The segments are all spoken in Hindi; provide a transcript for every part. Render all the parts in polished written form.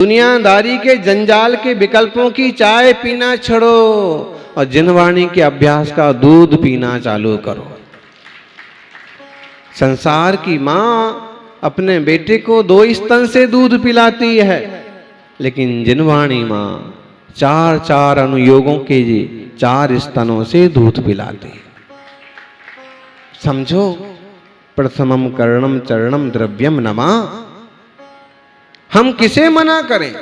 दुनियादारी के जंजाल के विकल्पों की चाय पीना छोड़ो और जिनवाणी के अभ्यास का दूध पीना चालू करो। संसार की मां अपने बेटे को 2 स्तन से दूध पिलाती है, लेकिन जिनवाणी मां 4 अनुयोगों के 4 स्तनों से दूध पिलाती है। समझो, प्रथमम कर्णम चरणम द्रव्यम नमा। हम किसे मना करें?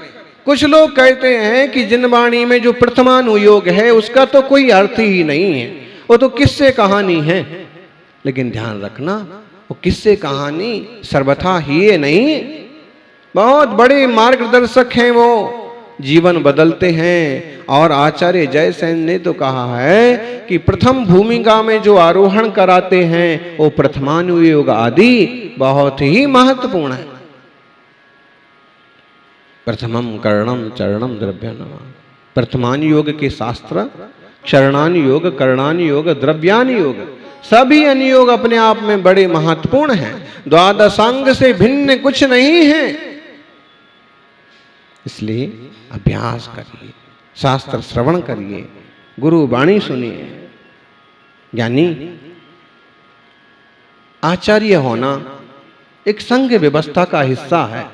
कुछ लोग कहते हैं कि जिनवाणी में जो प्रथमानुयोग है उसका तो कोई अर्थ ही नहीं है, वो तो किस्से कहानी है। लेकिन ध्यान रखना, वो किस्से कहानी सर्वथा ही नहीं, बहुत बड़े मार्गदर्शक हैं, वो जीवन बदलते हैं। और आचार्य जयसेन ने तो कहा है कि प्रथम भूमिका में जो आरोहण कराते हैं वो प्रथमानुयोग आदि बहुत ही महत्वपूर्ण है। प्रथमम कर्णम चरणम द्रव्यानुयोग। प्रथमानुयोग के शास्त्र चरणानुयोग, कर्णानुयोग, द्रव्यानुयोग, सभी अनुयोग अपने आप में बड़े महत्वपूर्ण हैं। द्वादशांग से भिन्न कुछ नहीं है। इसलिए अभ्यास करिए, शास्त्र श्रवण करिए, गुरु वाणी सुनिए। ज्ञानी आचार्य होना एक संघ व्यवस्था का हिस्सा है।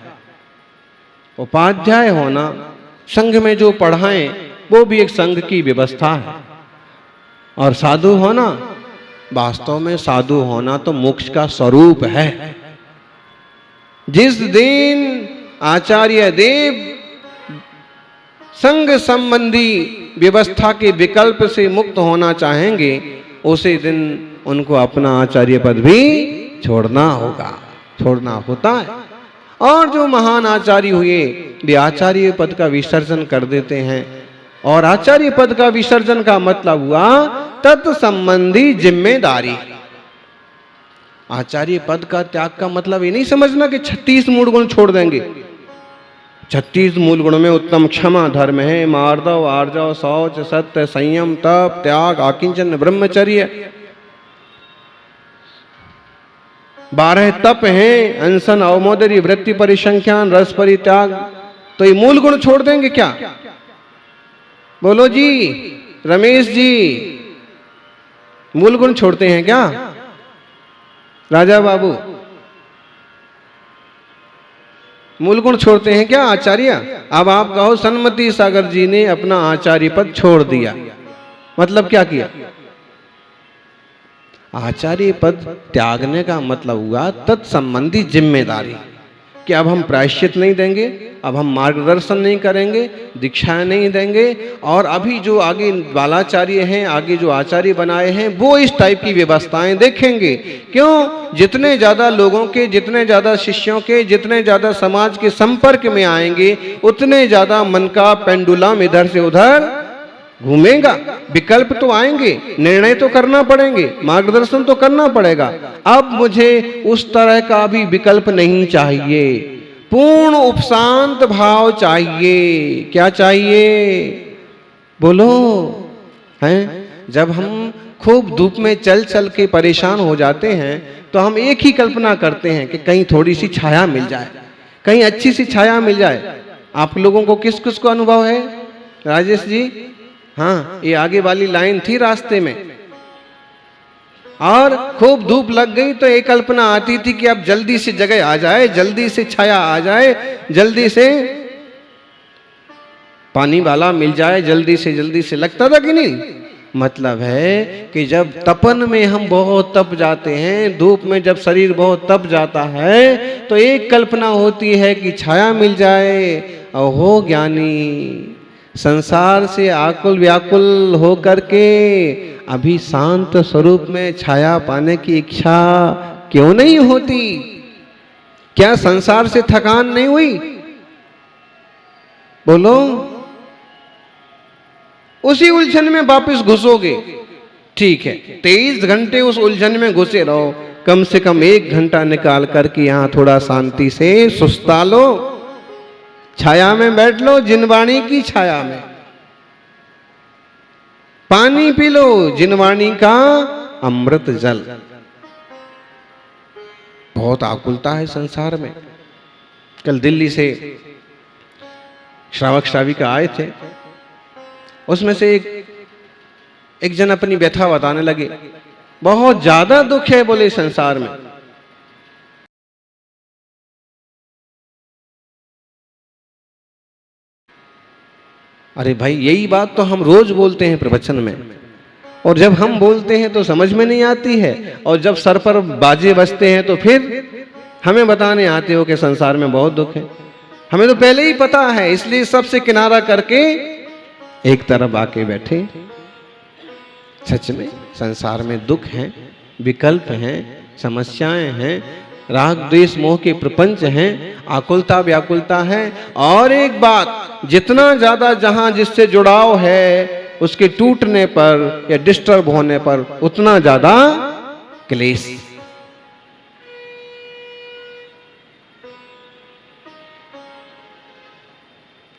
उपाध्याय होना, संघ में जो पढ़ाएं वो भी एक संघ की व्यवस्था है। और साधु होना, वास्तव में साधु होना तो मोक्ष का स्वरूप है। जिस दिन आचार्य देव संघ संबंधी व्यवस्था के विकल्प से मुक्त होना चाहेंगे, उसी दिन उनको अपना आचार्य पद भी छोड़ना होगा, छोड़ना होता है। और जो महान आचार्य हुए वे आचार्य पद का विसर्जन कर देते हैं। और आचार्य पद का विसर्जन का मतलब हुआ तत्संबंधी जिम्मेदारी। आचार्य पद का त्याग का मतलब ये नहीं समझना कि 36 मूल गुण छोड़ देंगे। 36 मूल गुण में उत्तम क्षमा धर्म है, मार्दव, आर्जव, शौच, सत्य, संयम, तप, त्याग, आकिंचन, ब्रह्मचर्य। 12 तप हैं, अनशन, अवमोदरी, वृत्ति परिसंख्यान, रस परित्याग। तो ये मूल गुण छोड़ देंगे क्या? बोलो जी, रमेश जी, मूल गुण छोड़ते हैं क्या? राजा बाबू, मूल गुण छोड़ते हैं क्या आचार्य? अब आप कहो सन्मति सागर जी ने अपना आचार्य पद छोड़ दिया, मतलब क्या किया? आचार्य पद त्यागने का मतलब हुआ तत्संबंधी जिम्मेदारी, कि अब हम प्रायश्चित नहीं देंगे, अब हम मार्गदर्शन नहीं करेंगे, दीक्षाएं नहीं देंगे। और अभी जो आगे बालाचार्य हैं, आगे जो आचार्य बनाए हैं, वो इस टाइप की व्यवस्थाएं देखेंगे। क्यों? जितने ज़्यादा लोगों के, जितने ज़्यादा शिष्यों के, जितने ज़्यादा समाज के संपर्क में आएंगे, उतने ज़्यादा मन का पेंडुलम इधर से उधर घूमेगा। विकल्प तो आएंगे, निर्णय तो करना पड़ेंगे, मार्गदर्शन तो करना पड़ेगा। अब मुझे उस तरह का भी विकल्प नहीं चाहिए, पूर्ण उपशांत भाव चाहिए। क्या चाहिए? बोलो। हैं? जब हम खूब धूप में चल चल के परेशान हो जाते हैं तो हम एक ही कल्पना करते हैं कि कहीं थोड़ी सी छाया मिल जाए, कहीं अच्छी सी छाया मिल जाए। आप लोगों को किस किस को अनुभव है? राजेश जी, हाँ, ये आगे वाली लाइन थी रास्ते में, और खूब धूप लग गई तो एक कल्पना आती थी कि अब जल्दी से जगह आ जाए, जल्दी से छाया आ जाए, जल्दी से पानी वाला मिल जाए, जल्दी से लगता था कि नहीं? मतलब है कि जब तपन में हम बहुत तप जाते हैं, धूप में जब शरीर बहुत तप जाता है, तो एक कल्पना होती है कि छाया मिल जाए। ओहो ज्ञानी, संसार से आकुल व्याकुल हो करके अभी शांत स्वरूप में छाया पाने की इच्छा क्यों नहीं होती? क्या संसार से थकान नहीं हुई? बोलो। उसी उलझन में वापस घुसोगे, ठीक है, 23 घंटे उस उलझन में घुसे रहो, कम से कम 1 घंटा निकाल करके यहां थोड़ा शांति से सुस्ता लो, छाया में बैठ लो, जिनवाणी की छाया में। पानी पी लो, जिनवाणी का अमृत जल। बहुत आकुलता है संसार में। कल दिल्ली से श्रावक श्राविका आए थे, उसमें से एक जन अपनी व्यथा बताने लगे, बहुत ज्यादा दुख है बोले संसार में। अरे भाई, यही बात तो हम रोज बोलते हैं प्रवचन में, और जब हम बोलते हैं तो समझ में नहीं आती है, और जब सर पर बाजे बजते हैं तो फिर हमें बताने आते हो कि संसार में बहुत दुख है। हमें तो पहले ही पता है, इसलिए सबसे किनारा करके एक तरफ आके बैठे। सच में संसार में दुख हैं, विकल्प हैं, समस्याएं हैं, राग द्वेष मोह के प्रपंच हैं, आकुलता व्याकुलता है। और एक बात, जितना ज्यादा जहां जिससे जुड़ाव है उसके टूटने पर या डिस्टर्ब होने पर उतना ज्यादा क्लेश।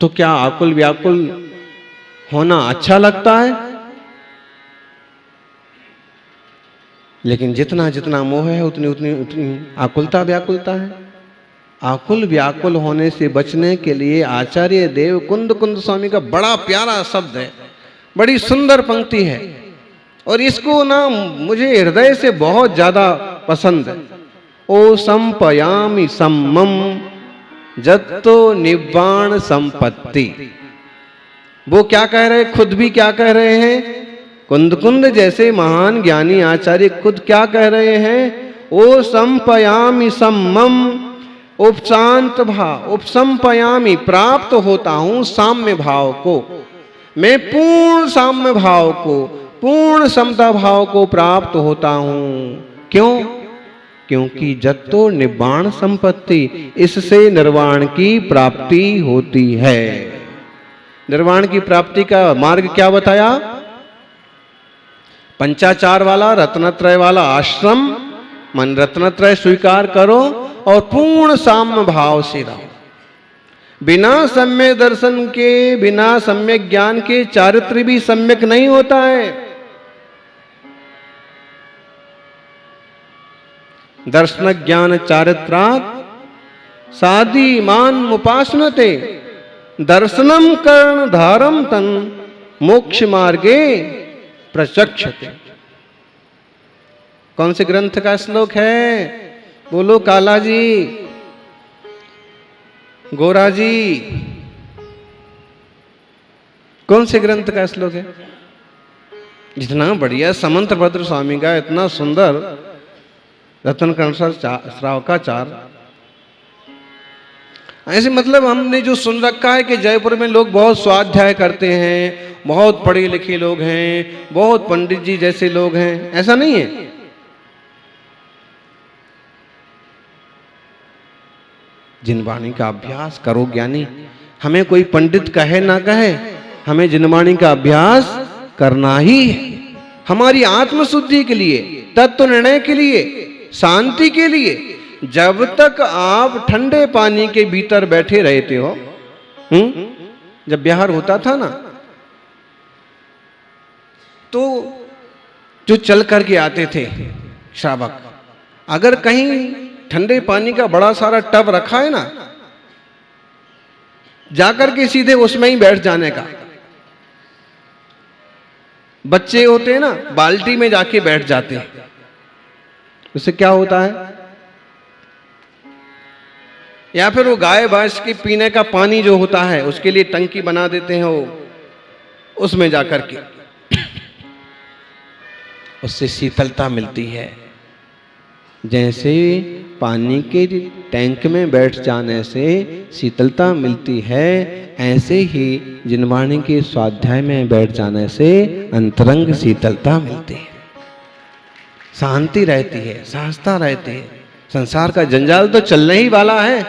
तो क्या आकुल व्याकुल होना अच्छा लगता है? लेकिन जितना जितना मोह है उतनी उतनी उतनी आकुलता व्याकुलता है। आकुल व्याकुल होने से बचने के लिए आचार्य देव कुंद स्वामी का बड़ा प्यारा शब्द है, बड़ी सुंदर पंक्ति है, और इसको ना मुझे हृदय से बहुत ज्यादा पसंद है। ओ संपयामि सम्मम जत्तो निब्बाण संपत्ति। वो क्या कह रहे, खुद भी क्या कह रहे हैं, कुंद जैसे महान ज्ञानी आचार्य खुद क्या कह रहे हैं, ओ संपयामि सम्मम, उपशांत भाव, उपसंपयामि, प्राप्त होता हूं साम्य भाव को, मैं पूर्ण साम्य भाव को, पूर्ण समता भाव को प्राप्त होता हूं। क्यों? क्योंकि जत्तो निब्बाण संपत्ति, इससे निर्वाण की प्राप्ति होती है। निर्वाण की प्राप्ति का मार्ग क्या बताया? पंचाचार वाला, रत्नत्रय वाला आश्रम, मन रत्नत्रय स्वीकार करो और पूर्ण साम्य भाव से रहो। बिना सम्यक दर्शन के, बिना सम्यक ज्ञान के चारित्र भी सम्यक नहीं होता है। दर्शन ज्ञान चारित्रात् सादि मान उपासनते, दर्शनम कर्ण धारम तन मोक्ष मार्गे प्रचक्षते। कौन से ग्रंथ का श्लोक है? बोलो काला जी, गोरा जी, कौन से ग्रंथ का श्लोक है? जितना बढ़िया समंतभद्र स्वामी का, इतना सुंदर रतन कंसर श्रावकाचार। ऐसे मतलब हमने जो सुन रखा है कि जयपुर में लोग बहुत स्वाध्याय करते हैं, बहुत पढ़े लिखे लोग हैं, बहुत पंडित जी जैसे लोग हैं, ऐसा नहीं है। जिनवाणी का अभ्यास करो ज्ञानी। हमें कोई पंडित कहे ना कहे, हमें जिनवाणी का अभ्यास करना ही है, हमारी आत्मशुद्धि के लिए, तत्व निर्णय के लिए, शांति के लिए। जब तक आप ठंडे पानी के भीतर बैठे रहते हो, जब बिहार होता था ना, तो जो चल करके आते थे श्रावक, अगर कहीं ठंडे पानी का बड़ा सारा टब रखा है ना, जाकर के सीधे उसमें ही बैठ जाने का। बच्चे होते हैं ना, बाल्टी में जाके बैठ जाते हैं। उससे क्या होता है? या फिर वो गाय भैंस की पीने का पानी जो होता है उसके लिए टंकी बना देते हैं, वो उसमें जाकर के उससे शीतलता मिलती है। जैसे पानी के टैंक में बैठ जाने से शीतलता मिलती है, ऐसे ही जिनवाणी के स्वाध्याय में बैठ जाने से अंतरंग शीतलता मिलती है, शांति रहती है, सहजता रहती है। संसार का जंजाल तो चलने ही वाला है,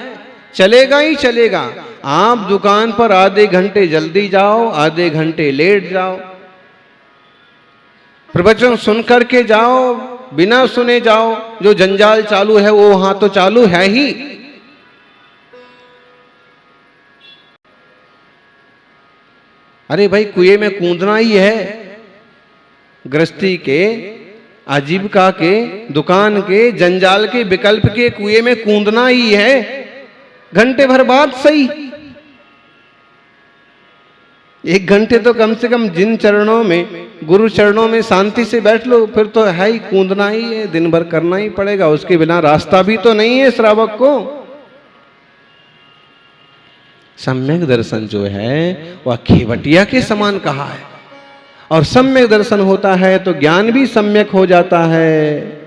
चलेगा ही चलेगा। आप दुकान पर आधे घंटे जल्दी जाओ, आधे घंटे लेट जाओ, प्रवचन सुन करके जाओ, बिना सुने जाओ, जो जंजाल चालू है वो वहां तो चालू है ही। अरे भाई, कुएं में कूदना ही है। गृहस्थी के, आजीविका के, दुकान के, जंजाल के, विकल्प के कुएं में कूदना ही है। घंटे भर बाद सही, 1 घंटे तो कम से कम जिन चरणों में, गुरु चरणों में शांति से बैठ लो, फिर तो है ही, कूदना ही है, दिन भर करना ही पड़ेगा, उसके बिना रास्ता भी तो नहीं है श्रावक को। सम्यक दर्शन जो है वह खेवटिया के समान कहा है, और सम्यक दर्शन होता है तो ज्ञान भी सम्यक हो जाता है,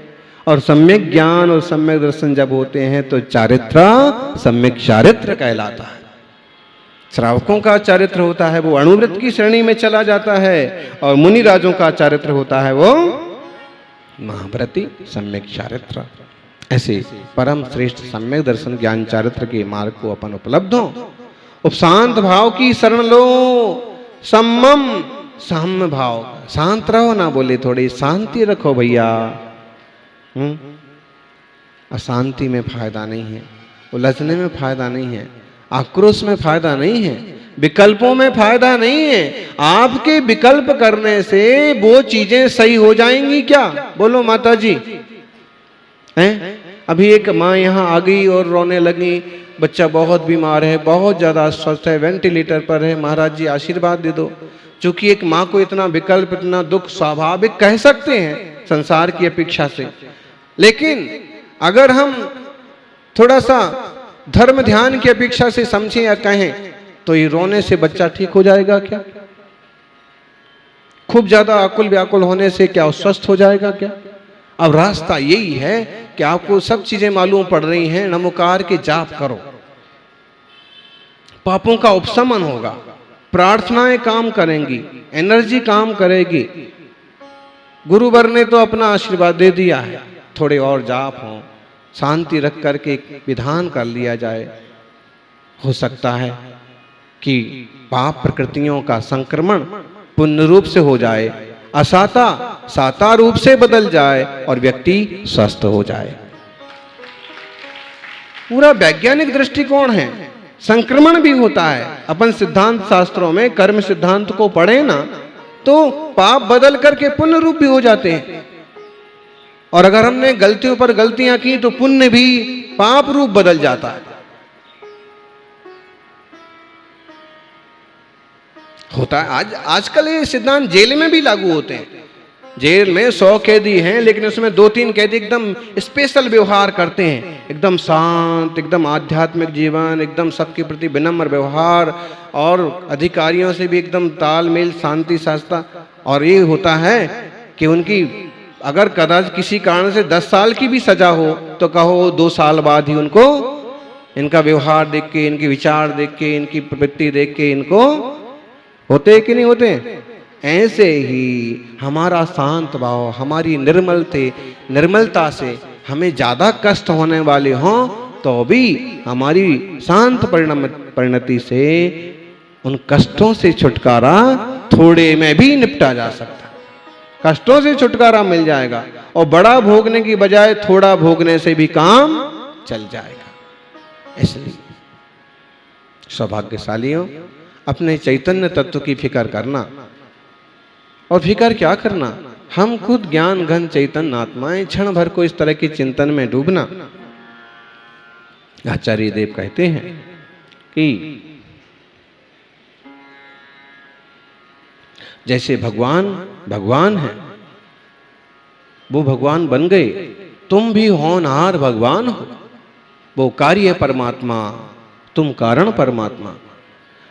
और सम्यक ज्ञान और सम्यक दर्शन जब होते हैं तो चारित्र सम्यक चारित्र कहलाता है। श्रावकों का चारित्र होता है वो अणुव्रत की श्रेणी में चला जाता है, और मुनि राजों का चारित्र होता है वो महाव्रती सम्यक चारित्र। ऐसे परम श्रेष्ठ सम्यक दर्शन ज्ञान चारित्र के मार्ग को अपन उपलब्ध हो। उपशांत भाव की शरण लो, सम्मम साम्य भाव, शांत रहो, ना बोले थोड़ी शांति रखो भैया। अशांति में फायदा नहीं है, उलझने में फायदा नहीं है, आक्रोश में फायदा नहीं है, विकल्पों में फायदा नहीं है। आपके विकल्प करने से वो चीजें सही हो जाएंगी क्या? बोलो माता जी। हैं? अभी एक माँ यहाँ आ गई और रोने लगी, बच्चा बहुत बीमार है, बहुत ज्यादा अस्वस्थ है, वेंटिलेटर पर है, महाराज जी आशीर्वाद दे दो। चूंकि एक माँ को इतना विकल्प, इतना दुख स्वाभाविक कह सकते हैं संसार की अपेक्षा से, लेकिन अगर हम थोड़ा सा धर्म ध्यान की अपेक्षा से समझें या कहें तो ये रोने से बच्चा ठीक हो जाएगा क्या? खूब ज्यादा आकुल व्याकुल होने से क्या स्वस्थ हो जाएगा क्या? अब रास्ता यही है कि आपको सब चीजें मालूम पड़ रही हैं, नमोकार के जाप करो, पापों का उपशमन होगा, प्रार्थनाएं काम करेंगी, एनर्जी काम करेगी। गुरुवर ने तो अपना आशीर्वाद दे दिया है, थोड़े और जाप हो, शांति रख करके विधान कर लिया जाए, हो सकता है कि पाप प्रकृतियों का संक्रमण पुण्य रूप से हो जाए, असाता साता रूप से बदल जाए और व्यक्ति स्वस्थ हो जाए। पूरा वैज्ञानिक दृष्टिकोण है। संक्रमण भी होता है। अपन सिद्धांत शास्त्रों में कर्म सिद्धांत को पढ़े ना तो पाप बदल करके पुण्य रूप भी हो जाते हैं, और अगर हमने गलतियों पर गलतियां की तो पुण्य भी पाप रूप बदल जाता है। होता है। आजकल ये सिद्धांत जेल में भी लागू होते हैं। जेल में 100 कैदी हैं, लेकिन उसमें 2-3 कैदी एकदम स्पेशल व्यवहार करते हैं, एकदम शांत, एकदम आध्यात्मिक जीवन, एकदम सबके प्रति विनम्र व्यवहार, और अधिकारियों से भी एकदम तालमेल, शांति शास्त्र। और ये होता है कि उनकी अगर कदाच किसी कारण से 10 साल की भी सजा हो तो कहो 2 साल बाद ही उनको इनका व्यवहार देख के, इनके विचार देख के, इनकी प्रवृत्ति देख के इनको होते कि नहीं होते। ऐसे ही हमारा शांत भाव, हमारी निर्मलता से हमें ज्यादा कष्ट होने वाले हों तो भी हमारी शांत परिणति से उन कष्टों से छुटकारा थोड़े में भी निपटा जा सकता है। कष्टों से छुटकारा मिल जाएगा, और बड़ा भोगने की बजाय थोड़ा भोगने से भी काम चल जाएगा। इसलिए सौभाग्यशालियों, अपने चैतन्य तत्व की फिक्र करना, और फिक्र क्या करना, हम खुद ज्ञान घन चैतन्य आत्माएं, क्षण भर को इस तरह के चिंतन में डूबना। आचार्य देव कहते हैं कि जैसे भगवान है, वो भगवान बन गए, तुम भी होनहार भगवान हो। वो कार्य परमात्मा, तुम कारण परमात्मा।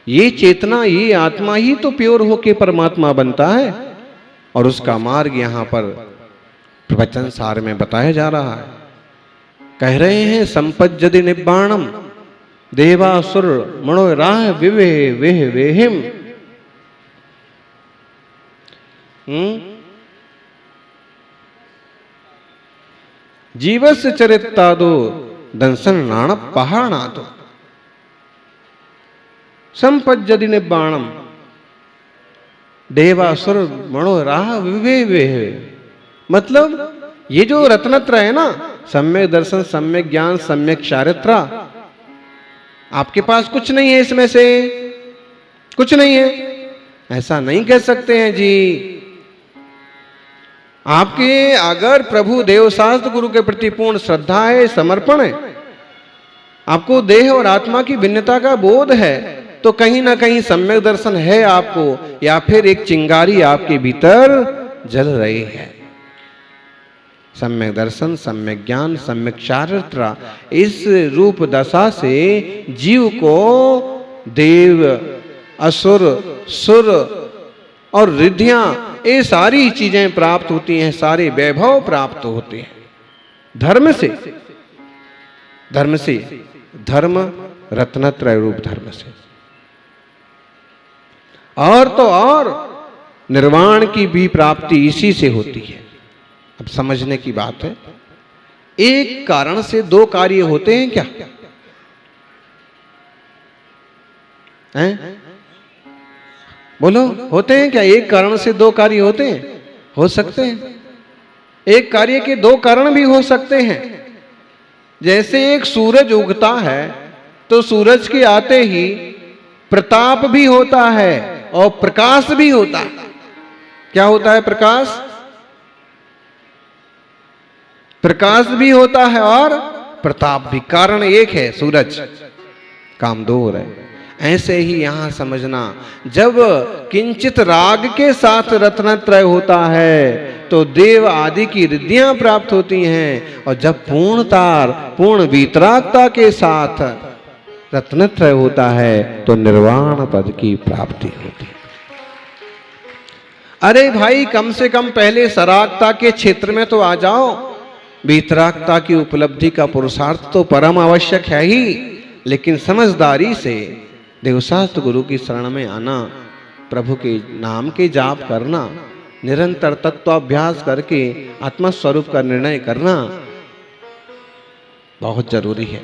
ये चेतना, ये आत्मा ही तो प्योर होके परमात्मा बनता है, और उसका मार्ग यहाँ पर प्रवचन सार में बताया जा रहा है। कह रहे हैं संपज्जति निब्बाणम देवासुर मणो राह विवे वेह वेहिम। जीवस्य चरितादो दंसन नाण पहाणादो संपज्जति निब्बाणम देवासुर मणो राह विवे वेह। मतलब ये जो रत्नत्र है ना, सम्यक दर्शन, सम्यक ज्ञान, सम्यक चारित्र, आपके पास कुछ नहीं है, इसमें से कुछ नहीं है, ऐसा नहीं कह सकते हैं जी। आपके अगर प्रभु देव शास्त्र गुरु के प्रति पूर्ण श्रद्धा है, समर्पण है, आपको देह और आत्मा की भिन्नता का बोध है, तो कहीं ना कहीं सम्यक दर्शन है आपको, या फिर एक चिंगारी आपके भीतर जल रही है। सम्यक दर्शन, सम्यक ज्ञान, सम्यक चारित्र, इस रूप दशा से जीव को देव, असुर, सुर और रिद्धियां, ये सारी चीजें प्राप्त होती हैं, सारे वैभव प्राप्त होते हैं। धर्म से, धर्म से, धर्म रत्नत्रय रूप धर्म से, और तो और निर्वाण की भी प्राप्ति इसी से होती है। अब समझने की बात है, एक कारण से दो कार्य होते हैं क्या? हैं? बोलो, होते हैं क्या? एक कारण से दो कार्य होते हैं? हो सकते हैं। एक कार्य के दो कारण भी हो सकते हैं। जैसे एक सूरज उगता है तो सूरज के आते ही प्रताप भी होता है और प्रकाश भी होता है। क्या होता है? प्रकाश, प्रकाश भी होता है और प्रताप भी। कारण एक है, सूरज, काम दो हो रहे। ऐसे ही यहां समझना, जब किंचित राग के साथ रत्नत्रय होता है तो देव आदि की रिद्धियां प्राप्त होती हैं, और जब पूर्णतार, पूर्ण वीतरागता के साथ रत्नत्रय होता है तो निर्वाण पद की प्राप्ति होती है। अरे भाई, कम से कम पहले सरागता के क्षेत्र में तो आ जाओ। वीतरागता की उपलब्धि का पुरुषार्थ तो परम आवश्यक है ही, लेकिन समझदारी से देवशास्त्र गुरु की शरण में आना, प्रभु के नाम के जाप करना, निरंतर तत्वाभ्यास करके आत्मा स्वरूप का निर्णय करना बहुत जरूरी है।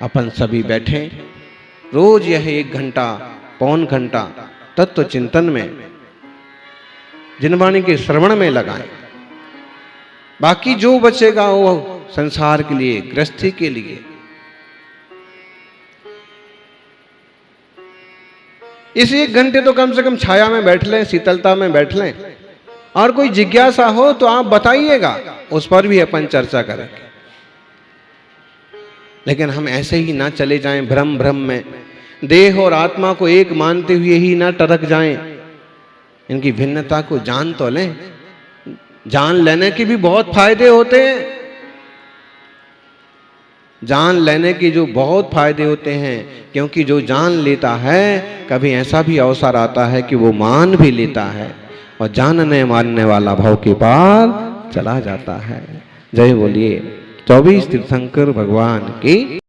अपन सभी बैठे रोज यह 1 घंटा, पौन घंटा तत्व चिंतन में, जिनवाणी के श्रवण में लगाएं। बाकी जो बचेगा वो संसार के लिए, गृहस्थी के लिए। इस 1 घंटे तो कम से कम छाया में बैठ लें, शीतलता में बैठ लें, और कोई जिज्ञासा हो तो आप बताइएगा, उस पर भी अपन चर्चा करेंगे। लेकिन हम ऐसे ही ना चले जाएं भ्रम भ्रम में, देह और आत्मा को एक मानते हुए ही ना टरक जाएं। इनकी भिन्नता को जान तो लें। जान लेने के भी बहुत फायदे होते हैं। जान लेने के जो बहुत फायदे होते हैं, क्योंकि जो जान लेता है, कभी ऐसा भी अवसर आता है कि वो मान भी लेता है, और जानने मानने वाला भाव के पार चला जाता है। जय बोलिए 24 तीर्थंकर भगवान की।